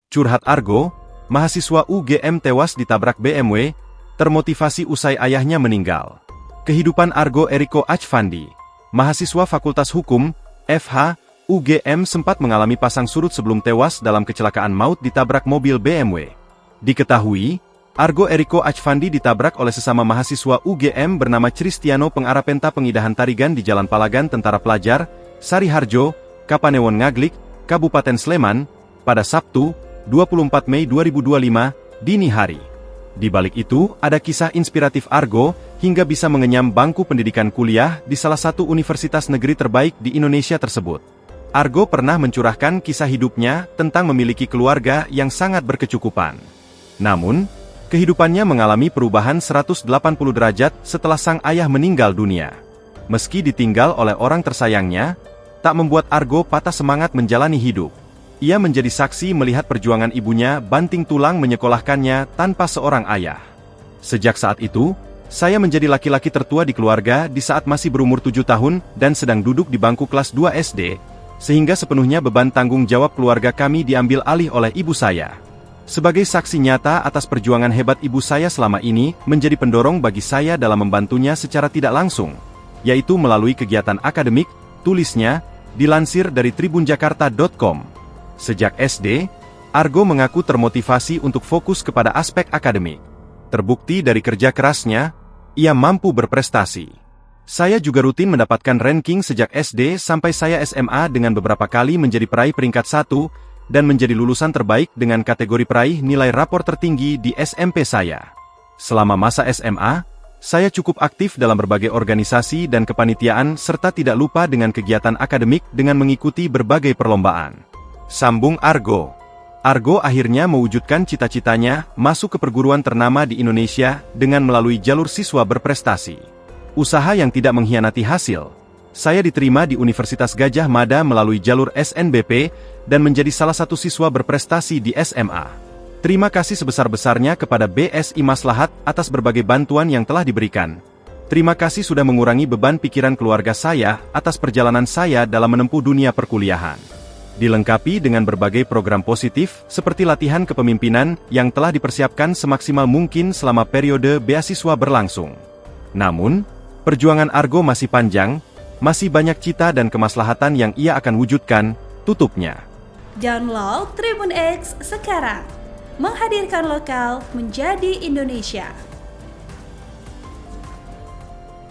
Curhat Argo, mahasiswa UGM tewas ditabrak BMW, termotivasi usai ayahnya meninggal. Kehidupan Argo Eriko Achvandi, mahasiswa Fakultas Hukum, FH, UGM sempat mengalami pasang surut sebelum tewas dalam kecelakaan maut ditabrak mobil BMW. Diketahui, Argo Eriko Achvandi ditabrak oleh sesama mahasiswa UGM bernama Cristiano Pengarapenta Pengidahan Tarigan di Jalan Palagan Tentara Pelajar, Sariharjo, Kapanewon Ngaglik, Kabupaten Sleman, pada Sabtu, 24 Mei 2025, dini hari. Di balik itu, ada kisah inspiratif Argo, hingga bisa mengenyam bangku pendidikan kuliah di salah satu universitas negeri terbaik di Indonesia tersebut. Argo pernah mencurahkan kisah hidupnya tentang memiliki keluarga yang sangat berkecukupan. Namun, kehidupannya mengalami perubahan 180 derajat setelah sang ayah meninggal dunia. Meski ditinggal oleh orang tersayangnya, tak membuat Argo patah semangat menjalani hidup. Ia menjadi saksi melihat perjuangan ibunya banting tulang menyekolahkannya tanpa seorang ayah. Sejak saat itu, saya menjadi laki-laki tertua di keluarga di saat masih berumur 7 tahun dan sedang duduk di bangku kelas 2 SD, sehingga sepenuhnya beban tanggung jawab keluarga kami diambil alih oleh ibu saya. Sebagai saksi nyata atas perjuangan hebat ibu saya selama ini, menjadi pendorong bagi saya dalam membantunya secara tidak langsung, yaitu melalui kegiatan akademik, tulisnya, dilansir dari tribunjakarta.com. Sejak SD, Argo mengaku termotivasi untuk fokus kepada aspek akademik. Terbukti dari kerja kerasnya, ia mampu berprestasi. Saya juga rutin mendapatkan ranking sejak SD sampai saya SMA dengan beberapa kali menjadi peraih peringkat 1, dan menjadi lulusan terbaik dengan kategori peraih nilai rapor tertinggi di SMP saya. Selama masa SMA, saya cukup aktif dalam berbagai organisasi dan kepanitiaan serta tidak lupa dengan kegiatan akademik dengan mengikuti berbagai perlombaan. Sambung Argo. Argo akhirnya mewujudkan cita-citanya masuk ke perguruan ternama di Indonesia dengan melalui jalur siswa berprestasi. Usaha yang tidak mengkhianati hasil. Saya diterima di Universitas Gadjah Mada melalui jalur SNBP dan menjadi salah satu siswa berprestasi di SMA. Terima kasih sebesar-besarnya kepada BSI Maslahat atas berbagai bantuan yang telah diberikan. Terima kasih sudah mengurangi beban pikiran keluarga saya atas perjalanan saya dalam menempuh dunia perkuliahan. Dilengkapi dengan berbagai program positif, seperti latihan kepemimpinan yang telah dipersiapkan semaksimal mungkin selama periode beasiswa berlangsung. Namun, perjuangan Argo masih panjang, masih banyak cita dan kemaslahatan yang ia akan wujudkan, tutupnya. Download Tribun X sekarang, menghadirkan lokal menjadi Indonesia.